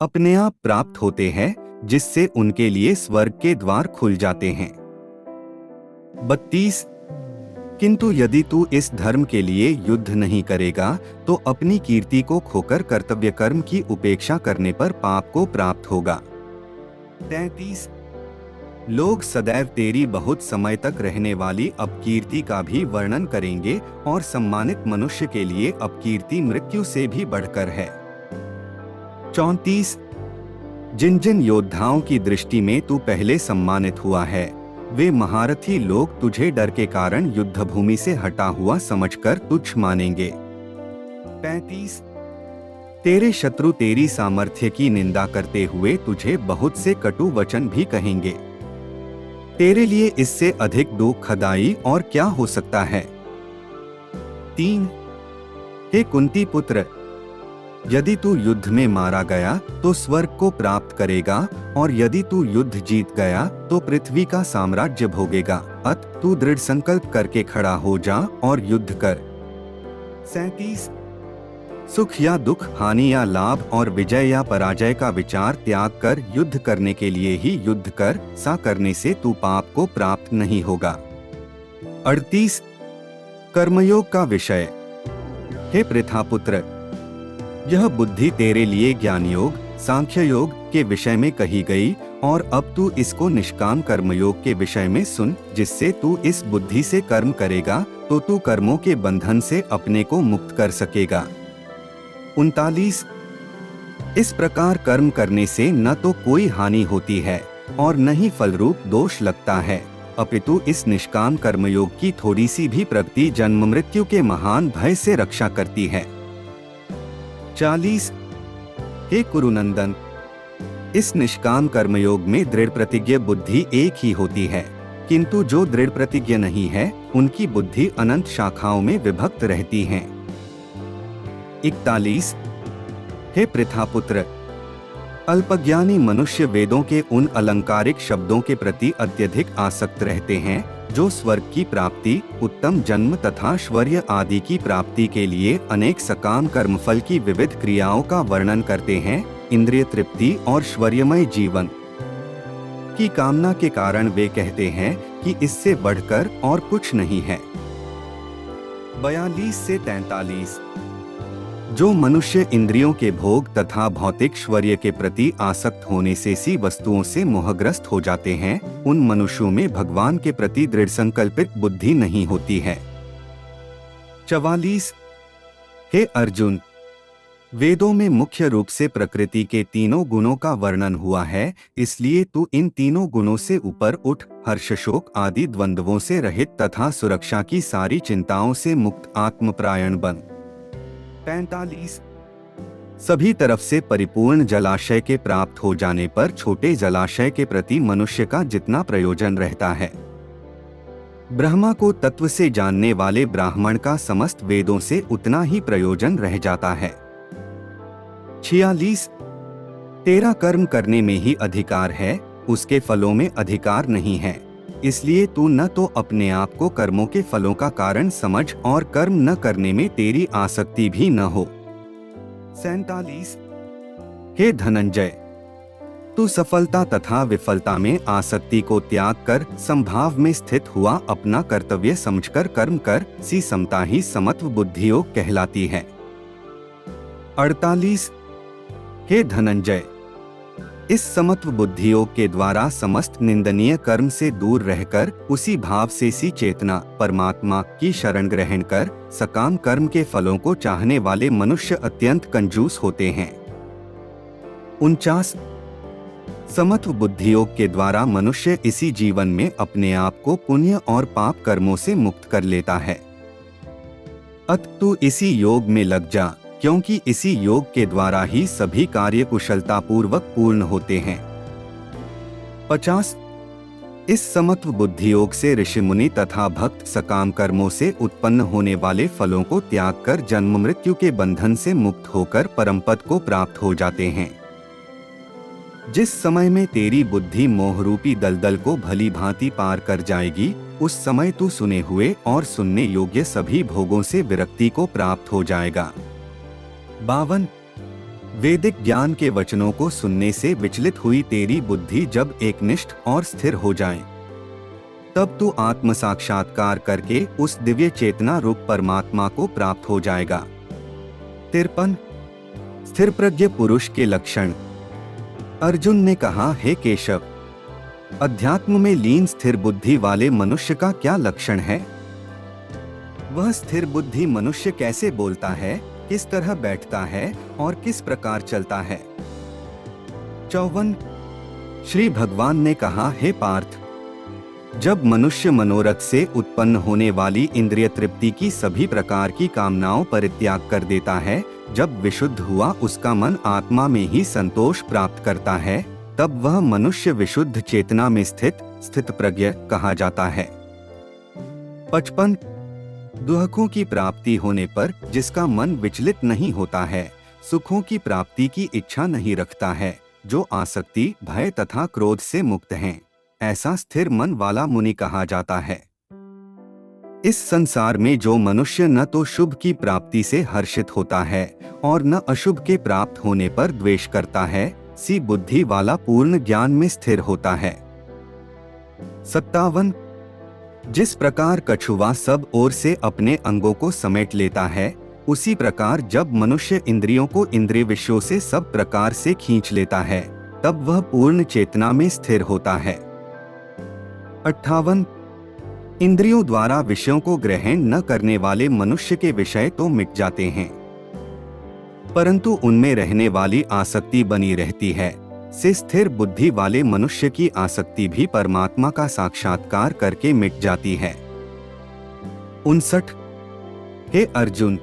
अपने आप प्राप्त होते हैं, जिससे उनके लिए स्वर्ग के द्वार खुल जाते हैं। 32। किंतु यदि तू इस धर्म के लिए युद्ध नहीं करेगा तो अपनी कीर्ति को खोकर कर्तव्य कर्म की उपेक्षा करने पर पाप को प्राप्त होगा। 33। लोग सदैव तेरी बहुत समय तक रहने वाली अपकीर्ति का भी वर्णन करेंगे और सम्मानित मनुष्य के लिए अपकीर्ति मृत्यु से भी बढ़कर है। 34। जिन जिन योद्धाओं की दृष्टि में तू पहले सम्मानित हुआ है, वे महारथी लोग तुझे डर के कारण युद्ध भूमि से हटा हुआ समझकर तुच्छ मानेंगे। 35। तेरे शत्रु तेरी सामर्थ्य की निंदा करते हुए तुझे बहुत से कटु वचन भी कहेंगे। तेरे लिए इससे अधिक दुखदाई और क्या हो सकता है। 3। हे कुंती पुत्र, यदि तू युद्ध में मारा गया तो स्वर्ग को प्राप्त करेगा और यदि तू युद्ध जीत गया तो पृथ्वी का साम्राज्य भोगेगा। अत तू दृढ़ संकल्प करके खड़ा हो जा और युद्ध कर। 37। सुख या दुख, हानि या लाभ और विजय या पराजय का विचार त्याग कर युद्ध करने के लिए ही युद्ध कर, सा करने से तू पाप को प्राप्त नहीं होगा। 38। कर्मयोग का विषय। हे पृथापुत्र, यह बुद्धि तेरे लिए ज्ञान योग, सांख्य योग के विषय में कही गई और अब तू इसको निष्काम कर्मयोग के विषय में सुन, जिससे तू इस बुद्धि से कर्म करेगा तो तू कर्मों के बंधन से अपने को मुक्त कर सकेगा। 39। इस प्रकार कर्म करने से न तो कोई हानि होती है और न ही फलरूप दोष लगता है, अपितु इस निष्काम कर्मयोग की थोड़ी सी भी प्रगति जन्म मृत्यु के महान भय से रक्षा करती है। 40। हे कुरुनंदन, इस निष्काम कर्मयोग में दृढ़ प्रतिज्ञ बुद्धि एक ही होती है, किंतु जो दृढ़ प्रतिज्ञ नहीं है उनकी बुद्धि अनंत शाखाओं में विभक्त रहती है। 41। हे पृथापुत्र, अल्पज्ञानी मनुष्य वेदों के उन अलंकारिक शब्दों के प्रति अत्यधिक आसक्त रहते हैं जो स्वर्ग की प्राप्ति, उत्तम जन्म तथा श्वर्य आदि की प्राप्ति के लिए अनेक सकाम कर्मफल की विविध क्रियाओं का वर्णन करते हैं। इंद्रिय तृप्ति और श्वर्यमय जीवन की कामना के कारण वे कहते हैं कि इससे बढ़कर और कुछ नहीं है। 42 से 43। जो मनुष्य इंद्रियों के भोग तथा भौतिक श्वर्य के प्रति आसक्त होने से सी वस्तुओं से मोहग्रस्त हो जाते हैं, उन मनुष्यों में भगवान के प्रति दृढ़ संकल्पित बुद्धि नहीं होती है। 44। हे अर्जुन, वेदों में मुख्य रूप से प्रकृति के तीनों गुणों का वर्णन हुआ है, इसलिए तू इन तीनों गुणों से ऊपर उठ, हर्ष शोक आदि द्वंद्वों से रहित तथा सुरक्षा की सारी चिंताओं से मुक्त आत्मपरायण बन। 45। सभी तरफ से परिपूर्ण जलाशय के प्राप्त हो जाने पर छोटे जलाशय के प्रति मनुष्य का जितना प्रयोजन रहता है, ब्रह्मा को तत्व से जानने वाले ब्राह्मण का समस्त वेदों से उतना ही प्रयोजन रह जाता है। 46। तेरा कर्म करने में ही अधिकार है, उसके फलों में अधिकार नहीं है, इसलिए तू न तो अपने आप को कर्मों के फलों का कारण समझ और कर्म न करने में तेरी आसक्ति भी न हो। 47। हे धनंजय, तू सफलता तथा विफलता में आसक्ति को त्याग कर संभाव में स्थित हुआ अपना कर्तव्य समझकर कर्म कर, सी समता ही समत्व बुद्धियोग कहलाती है। 48। हे धनंजय, इस समत्व बुद्धियोग के द्वारा समस्त निंदनीय कर्म से दूर रहकर उसी भाव से सी चेतना परमात्मा की शरण ग्रहण कर सकाम कर्म के फलों को चाहने वाले मनुष्य अत्यंत कंजूस होते हैं। 49। समत्व बुद्धियोग के द्वारा मनुष्य इसी जीवन में अपने आप को पुण्य और पाप कर्मों से मुक्त कर लेता है। अत तू इसी योग में लग जा, क्योंकि इसी योग के द्वारा ही सभी कार्य कुशलता पूर्वक पूर्ण होते हैं। 50। इस समत्व बुद्धि योग से ऋषि मुनि तथा भक्त सकाम कर्मों से उत्पन्न होने वाले फलों को त्याग कर जन्म मृत्यु के बंधन से मुक्त होकर परमपद को प्राप्त हो जाते हैं। जिस समय में तेरी बुद्धि मोहरूपी दलदल को भली भांति पार कर जाएगी, उस समय तू सुने हुए और सुनने योग्य सभी भोगों से विरक्ति को प्राप्त हो जाएगा। 52। वैदिक ज्ञान के वचनों को सुनने से विचलित हुई तेरी बुद्धि जब एकनिष्ठ और स्थिर हो जाए, तब तू आत्म साक्षात्कार करके उस दिव्य चेतना रूप परमात्मा को प्राप्त हो जाएगा। 53 स्थिर प्रज्ञ पुरुष के लक्षण। अर्जुन ने कहा, हे केशव, अध्यात्म में लीन स्थिर बुद्धि वाले मनुष्य का क्या लक्षण है? वह स्थिर बुद्धि मनुष्य कैसे बोलता है, किस तरह बैठता है और किस प्रकार चलता है? 54 श्री भगवान ने कहा, हे पार्थ, जब मनुष्य मनोरथ से उत्पन्न होने वाली इंद्रिय तृप्ति की सभी प्रकार की कामनाओं परित्याग कर देता है, जब विशुद्ध हुआ उसका मन आत्मा में ही संतोष प्राप्त करता है, तब वह मनुष्य विशुद्ध चेतना में स्थित प्रज्ञ कहा जाता है। 55 दुखों की प्राप्ति होने पर जिसका मन विचलित नहीं होता है, सुखों की प्राप्ति की इच्छा नहीं रखता है, जो आसक्ति, भय तथा क्रोध से मुक्त हैं, ऐसा स्थिर मन वाला मुनि कहा जाता है। इस संसार में जो मनुष्य न तो शुभ की प्राप्ति से हर्षित होता है और न अशुभ के प्राप्त होने पर द्वेष करता है, सी बुद्धि वाला पूर्ण ज्ञान में स्थिर होता है। 57 जिस प्रकार कछुआ सब ओर से अपने अंगों को समेट लेता है, उसी प्रकार जब मनुष्य इंद्रियों को इंद्रिय विषयों से सब प्रकार से खींच लेता है, तब वह पूर्ण चेतना में स्थिर होता है। 58 इंद्रियों द्वारा विषयों को ग्रहण न करने वाले मनुष्य के विषय तो मिट जाते हैं, परंतु उनमें रहने वाली आसक्ति बनी रहती है। से स्थिर बुद्धि वाले मनुष्य की आसक्ति भी परमात्मा का साक्षात्कार करके मिट जाती है। 59 हे अर्जुन,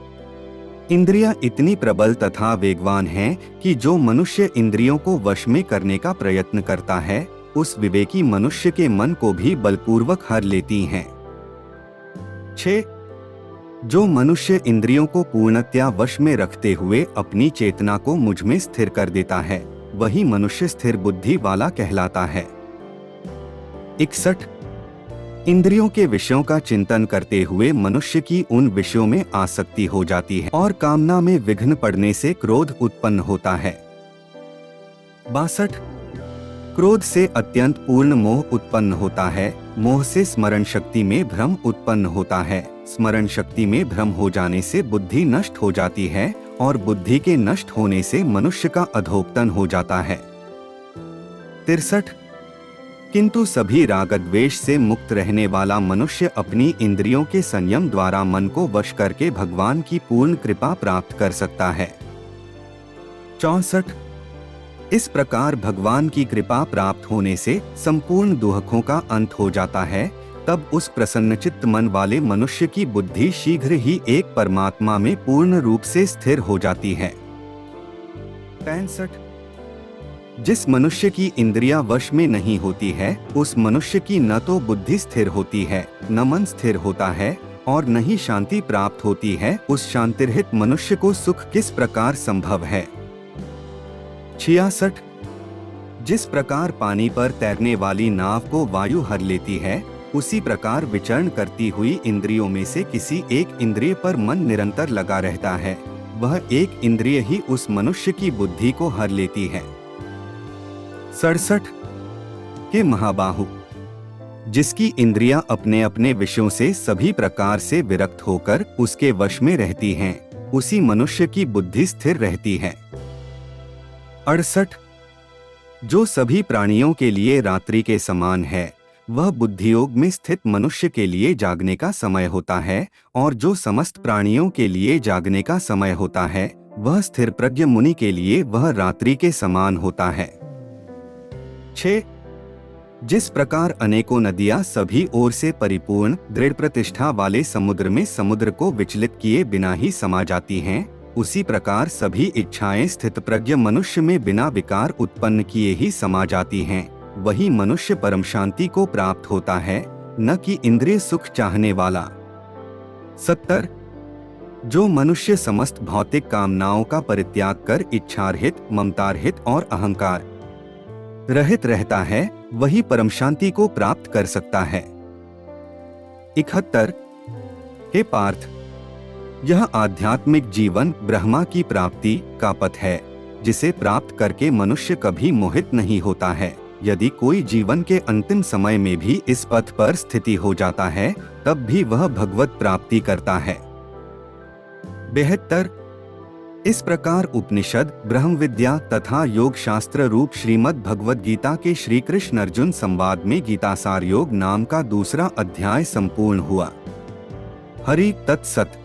इंद्रियां इतनी प्रबल तथा वेगवान हैं कि जो मनुष्य इंद्रियों को वश में करने का प्रयत्न करता है, उस विवेकी मनुष्य के मन को भी बलपूर्वक हर लेती हैं। 6 जो मनुष्य इंद्रियों को पूर्णतया वश में रखते हुए अपनी चेतना को मुझ में स्थिर कर देता है, वही मनुष्य स्थिर बुद्धि वाला कहलाता है। 61 इंद्रियों के विषयों का चिंतन करते हुए मनुष्य की उन विषयों में आसक्ति हो जाती है और कामना में विघ्न पड़ने से क्रोध उत्पन्न होता है। 62 क्रोध से अत्यंत पूर्ण मोह उत्पन्न होता है, मोह से स्मरण शक्ति में भ्रम उत्पन्न होता है, स्मरण शक्ति में भ्रम हो जाने से बुद्धि नष्ट हो जाती है और बुद्धि के नष्ट होने से मनुष्य का अधोपतन हो जाता है। 63 किंतु सभी राग द्वेष से मुक्त रहने वाला मनुष्य अपनी इंद्रियों के संयम द्वारा मन को वश करके भगवान की पूर्ण कृपा प्राप्त कर सकता है। 64 इस प्रकार भगवान की कृपा प्राप्त होने से संपूर्ण दुखों का अंत हो जाता है, तब उस प्रसन्नचित्त मन वाले मनुष्य की बुद्धि शीघ्र ही एक परमात्मा में पूर्ण रूप से स्थिर हो जाती है। 65 जिस मनुष्य की इंद्रियां वश में नहीं होती है, उस मनुष्य की न तो बुद्धि स्थिर होती है, न मन स्थिर होता है और न ही शांति प्राप्त होती है। उस शांतिरहित मनुष्य को सुख किस प्रकार संभव है। 66 जिस प्रकार पानी पर तैरने वाली नाव को वायु हर लेती है, उसी प्रकार विचरण करती हुई इंद्रियों में से किसी एक इंद्रिय पर मन निरंतर लगा रहता है, वह एक इंद्रिय ही उस मनुष्य की बुद्धि को हर लेती है। 67 के महाबाहु, जिसकी इंद्रियां अपने अपने विषयों से सभी प्रकार से विरक्त होकर उसके वश में रहती हैं, उसी मनुष्य की बुद्धि स्थिर रहती है। 68 जो सभी प्राणियों के लिए रात्रि के समान है, वह बुद्धियोग में स्थित मनुष्य के लिए जागने का समय होता है, और जो समस्त प्राणियों के लिए जागने का समय होता है, वह स्थिर प्रज्ञ मुनि के लिए वह रात्रि के समान होता है। 6 जिस प्रकार अनेकों नदियां सभी ओर से परिपूर्ण दृढ़ प्रतिष्ठा वाले समुद्र में समुद्र को विचलित किए बिना ही समा जाती हैं, उसी प्रकार सभी इच्छाएं स्थित प्रज्ञ मनुष्य में बिना विकार उत्पन्न किए ही समा जाती हैं। वही मनुष्य परम शांति को प्राप्त होता है, न कि इंद्रिय सुख चाहने वाला। 70 जो मनुष्य समस्त भौतिक कामनाओं का परित्याग कर इच्छारहित, ममतारहित और अहंकार रहित रहता है, वही परम शांति को प्राप्त कर सकता है। 71 हे पार्थ, यह आध्यात्मिक जीवन ब्रह्मा की प्राप्ति का पथ है। जिसे प्राप्त करके मनुष्य कभी मोहित नहीं होता है। यदि कोई जीवन के अंतिम समय में भी इस पथ पर स्थिति हो जाता है, तब भी वह भगवत प्राप्ति करता है। 72। इस प्रकार उपनिषद, ब्रह्म विद्या तथा योग शास्त्र रूप श्रीमद् भगवद गीता के श्री कृष्ण अर्जुन संवाद में गीतासार योग नाम का दूसरा अध्याय संपूर्ण हुआ। हरि तत्सत।